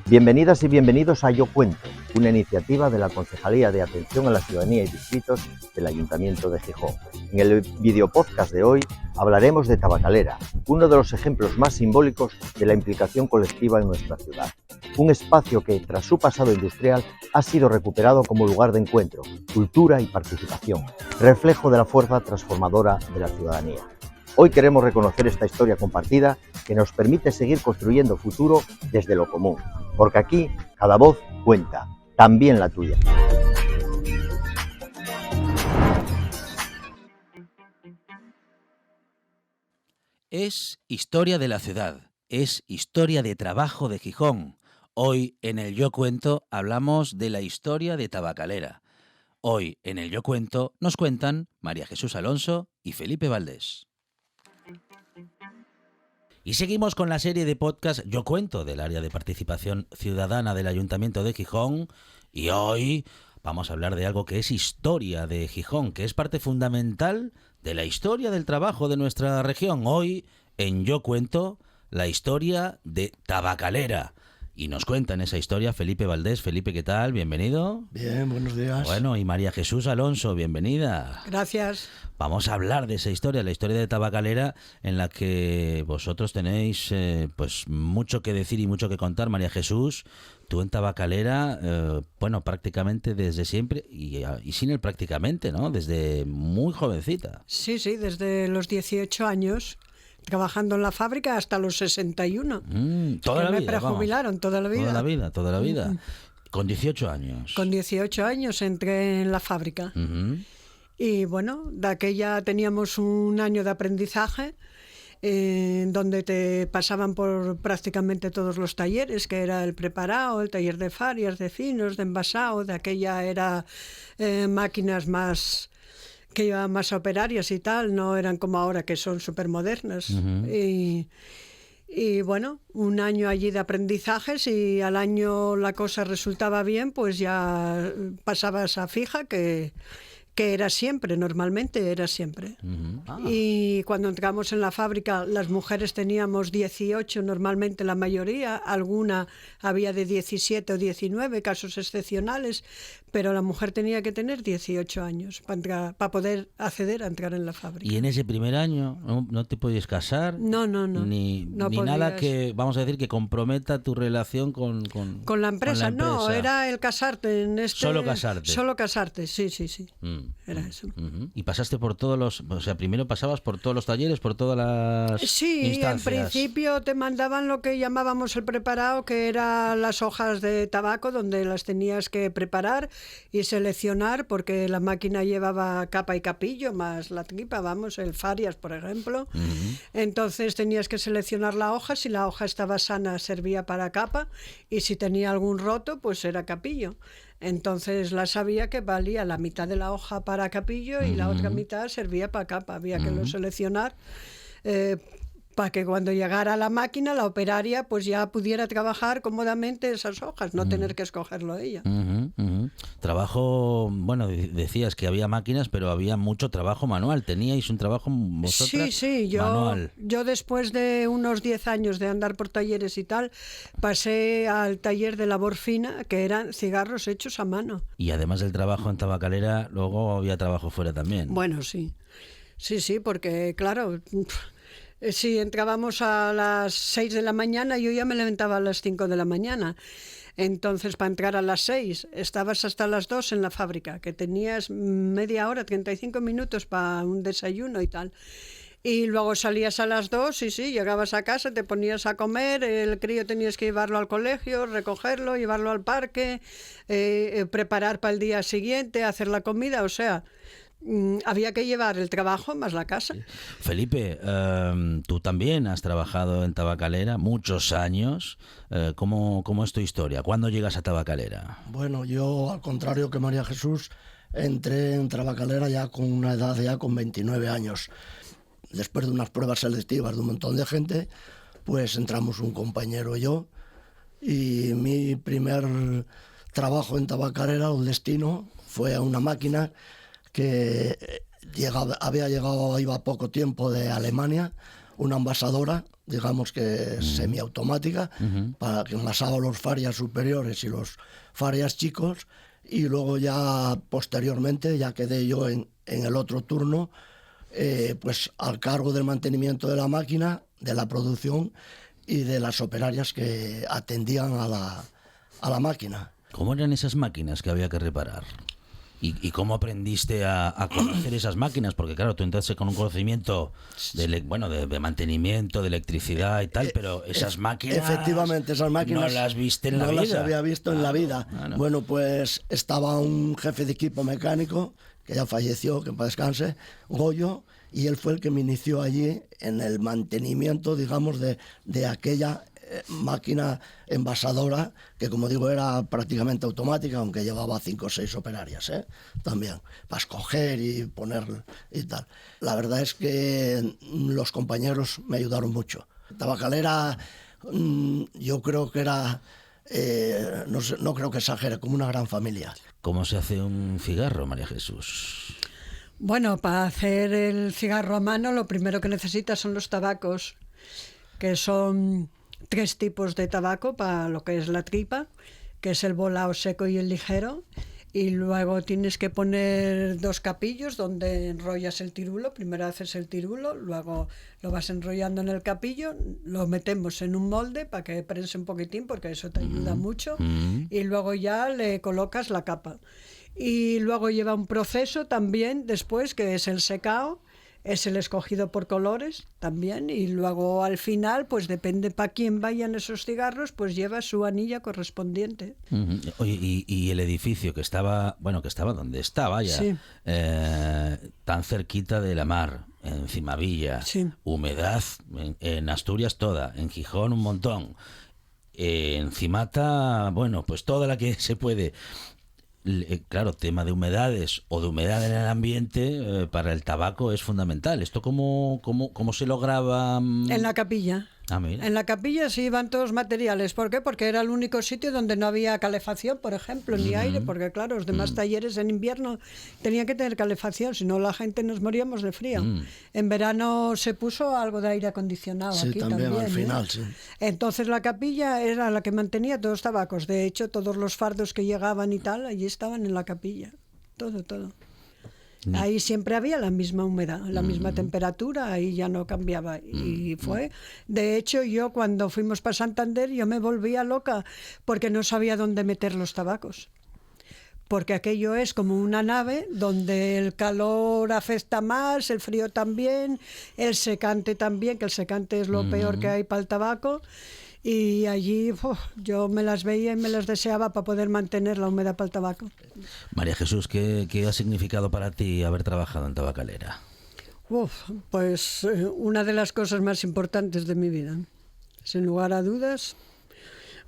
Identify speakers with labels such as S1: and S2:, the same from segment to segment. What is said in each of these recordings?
S1: Bienvenidas y bienvenidos a Yo Cuento, una iniciativa de la Concejalía de Atención a la Ciudadanía y Distritos del Ayuntamiento de Gijón. En el videopodcast de hoy hablaremos de Tabacalera, uno de los ejemplos más simbólicos de la implicación colectiva en nuestra ciudad. Un espacio que, tras su pasado industrial, ha sido recuperado como lugar de encuentro, cultura y participación, reflejo de la fuerza transformadora de la ciudadanía. Hoy queremos reconocer esta historia compartida que nos permite seguir construyendo futuro desde lo común, porque aquí cada voz cuenta, también la tuya.
S2: Es historia de la ciudad, es historia de trabajo de Gijón. Hoy en el Yo Cuento hablamos de la historia de Tabacalera. Hoy en el Yo Cuento nos cuentan María Jesús Alonso y Felipe Valdés. Y seguimos con la serie de podcast Yo Cuento del área de participación ciudadana del Ayuntamiento de Gijón. Y hoy vamos a hablar de algo que es historia de Gijón, que es parte fundamental de la historia del trabajo de nuestra región. Hoy en Yo Cuento la historia de Tabacalera. Y nos cuentan esa historia Felipe Valdés. Felipe, ¿qué tal? Bienvenido.
S3: Bien, buenos días.
S2: Bueno, y María Jesús Alonso, bienvenida.
S4: Gracias.
S2: Vamos a hablar de esa historia, la historia de Tabacalera, en la que vosotros tenéis pues mucho que decir y mucho que contar. María Jesús, tú en Tabacalera, prácticamente desde siempre, y sin el prácticamente, ¿no? Desde muy jovencita.
S4: Sí, desde los 18 años, trabajando en la fábrica hasta los 61.
S2: Toda la vida,
S4: me prejubilaron,
S2: vamos.
S4: toda la vida.
S2: Toda la vida. Con 18 años.
S4: Con 18 años entré en la fábrica. Y bueno, de aquella teníamos un año de aprendizaje donde te pasaban por prácticamente todos los talleres, que era el preparado, el taller de farias, de finos, de envasado. De aquella era máquinas más que llevaban más operarias y tal, no eran como ahora que son súper modernas. Y bueno, un año allí de aprendizajes, y al año la cosa resultaba bien, pues ya pasabas a fija, que era siempre, normalmente era siempre. Y cuando entramos en la fábrica, las mujeres teníamos 18, normalmente la mayoría, alguna había de 17 o 19, casos excepcionales, pero la mujer tenía que tener 18 años para poder acceder a entrar en la fábrica.
S2: ¿Y en ese primer año no te podías casar?
S4: No.
S2: Ni nada que, vamos a decir, que comprometa tu relación con
S4: la empresa. No, era el casarte.
S2: Solo casarte.
S4: Solo casarte, sí. Era eso.
S2: Y pasaste por todos los... O sea, primero pasabas por todos los talleres, por todas las instancias.
S4: En principio te mandaban lo que llamábamos el preparado, que eran las hojas de tabaco, donde las tenías que preparar y seleccionar, porque la máquina llevaba capa y capillo, más la tripa, el farias, por ejemplo. Entonces tenías que seleccionar la hoja. Si la hoja estaba sana, servía para capa, y si tenía algún roto, pues era capillo. Entonces la sabía que valía la mitad de la hoja para capillo y la otra mitad servía para capa. Había que lo seleccionar para que cuando llegara la máquina, la operaria pues ya pudiera trabajar cómodamente esas hojas, no tener que escogerlo ella.
S2: Trabajo, bueno, decías que había máquinas, pero había mucho trabajo manual. ¿Teníais un trabajo vosotras manual?
S4: Yo después de unos 10 años de andar por talleres y tal, pasé al taller de labor fina, que eran cigarros hechos a mano.
S2: Y además del trabajo en Tabacalera, luego había trabajo fuera también.
S4: Bueno, sí, porque claro... Si entrábamos a las 6 de la mañana, yo ya me levantaba a las 5 de la mañana. Entonces, para entrar a las 6, estabas hasta las 2 en la fábrica, que tenías media hora, 35 minutos para un desayuno y tal. Y luego salías a las 2 y llegabas a casa, te ponías a comer, el crío tenías que llevarlo al colegio, recogerlo, llevarlo al parque, preparar para el día siguiente, hacer la comida, o sea... había que llevar el trabajo más la casa.
S2: Felipe, tú también has trabajado en Tabacalera muchos años. ¿Cómo es tu historia? ¿Cuándo llegas a Tabacalera?
S3: Bueno, yo, al contrario que María Jesús, entré en Tabacalera ya con una edad con 29 años. Después de unas pruebas selectivas de un montón de gente, pues entramos un compañero y yo. Y mi primer trabajo en Tabacalera, el destino, fue a una máquina que iba poco tiempo de Alemania, una envasadora, digamos que semiautomática, para que envasaba los farias superiores y los farias chicos, y luego ya posteriormente ya quedé yo en el otro turno, pues al cargo del mantenimiento de la máquina, de la producción y de las operarias que atendían a la máquina.
S2: ¿Cómo eran esas máquinas que había que reparar? ¿Y cómo aprendiste a conocer esas máquinas? Porque claro, tú entraste con un conocimiento de mantenimiento, de electricidad y tal, pero esas máquinas...
S3: Efectivamente, esas máquinas...
S2: ¿No las viste en la vida?
S3: No las había visto en la vida.
S2: Claro.
S3: Bueno, pues estaba un jefe de equipo mecánico, que ya falleció, que en paz descanse, Goyo, y él fue el que me inició allí en el mantenimiento, digamos, de aquella máquina envasadora, que como digo era prácticamente automática, aunque llevaba 5 o 6 operarias, también, para escoger y poner y tal. La verdad es que los compañeros me ayudaron mucho. Tabacalera, yo creo que era, no creo que exagere, como una gran familia.
S2: ¿Cómo se hace un cigarro, María Jesús?
S4: Bueno, para hacer el cigarro a mano lo primero que necesitas son los tabacos, que son 3 tipos de tabaco para lo que es la tripa, que es el volado seco y el ligero, y luego tienes que poner 2 capillos donde enrollas el tirulo. Primero haces el tirulo, luego lo vas enrollando en el capillo, lo metemos en un molde para que prense un poquitín, porque eso te ayuda mucho, y luego ya le colocas la capa. Y luego lleva un proceso también después, que es el secado, es el escogido por colores también, y luego al final, pues depende para quién vayan esos cigarros, pues lleva su anilla correspondiente.
S2: Oye, y el edificio que estaba donde estaba ya,
S4: Sí.
S2: tan cerquita de la mar, en Cimavilla,
S4: Sí.
S2: humedad, en Asturias toda, en Gijón un montón, en Cimata, bueno, pues toda la que se puede. Claro, tema de humedades o de humedad en el ambiente para el tabaco es fundamental. ¿Esto cómo se lograba?
S4: En la capilla.
S2: Ah, mira.
S4: En la capilla sí iban todos materiales. ¿Por qué? Porque era el único sitio donde no había calefacción, por ejemplo, ni aire, porque claro, los demás talleres en invierno tenían que tener calefacción, si no la gente nos moríamos de frío. En verano se puso algo de aire acondicionado
S3: Sí,
S4: aquí
S3: también al final, sí.
S4: Entonces la capilla era la que mantenía todos los tabacos. De hecho, todos los fardos que llegaban y tal, allí estaban en la capilla. Todo. Ahí siempre había la misma humedad, la misma temperatura, ahí ya no cambiaba. Y fue, de hecho, yo cuando fuimos para Santander, yo me volvía loca porque no sabía dónde meter los tabacos. Porque aquello es como una nave donde el calor afecta más, el frío también, el secante también, que el secante es lo peor que hay para el tabaco. Y allí yo me las veía y me las deseaba para poder mantener la humedad para el tabaco.
S2: María Jesús, ¿qué ha significado para ti haber trabajado en Tabacalera?
S4: Pues una de las cosas más importantes de mi vida. Sin lugar a dudas,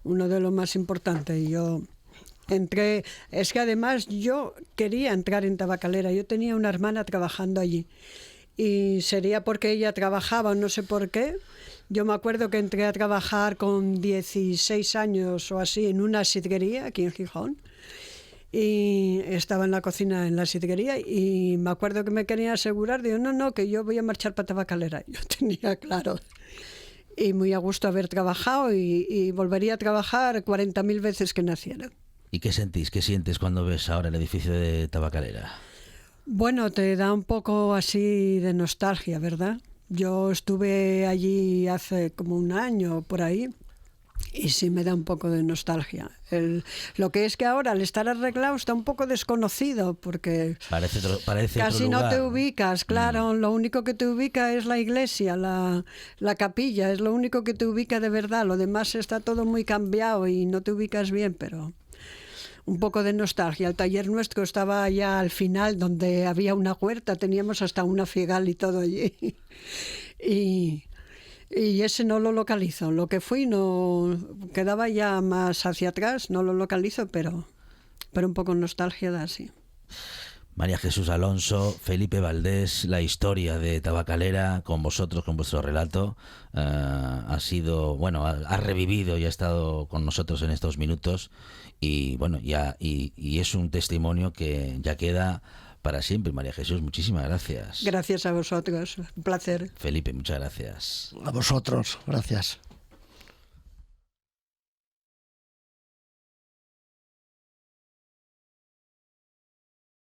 S4: uno de los más importantes. Yo entré, es que además yo quería entrar en Tabacalera. Yo tenía una hermana trabajando allí. Y sería porque ella trabajaba, no sé por qué. Yo me acuerdo que entré a trabajar con 16 años o así en una sidrería aquí en Gijón. Y estaba en la cocina en la sidrería y me acuerdo que me querían asegurar, digo, no, que yo voy a marchar para Tabacalera. Yo tenía claro. Y muy a gusto haber trabajado y volvería a trabajar 40.000 veces que naciera.
S2: ¿Y qué sentís, qué sientes cuando ves ahora el edificio de Tabacalera?
S4: Bueno, te da un poco así de nostalgia, ¿verdad? Yo estuve allí hace como un año por ahí y sí me da un poco de nostalgia. Lo que es que ahora al estar arreglado está un poco desconocido porque
S2: Parece
S4: casi
S2: otro
S4: no
S2: lugar.
S4: te ubicas, claro. Lo único que te ubica es la iglesia, la capilla, es lo único que te ubica de verdad. Lo demás está todo muy cambiado y no te ubicas bien, pero un poco de nostalgia. El taller nuestro estaba allá al final, donde había una huerta, teníamos hasta una figal y todo allí. Y ese no lo localizo. Lo que fui no quedaba ya más hacia atrás, no lo localizo, pero un poco nostalgia da, sí.
S2: María Jesús Alonso, Felipe Valdés, la historia de Tabacalera con vosotros, con vuestro relato, ha sido, bueno, ha revivido y ha estado con nosotros en estos minutos y bueno, y es un testimonio que ya queda para siempre. María Jesús, muchísimas gracias.
S4: Gracias a vosotros, un placer.
S2: Felipe, muchas gracias.
S3: A vosotros, gracias.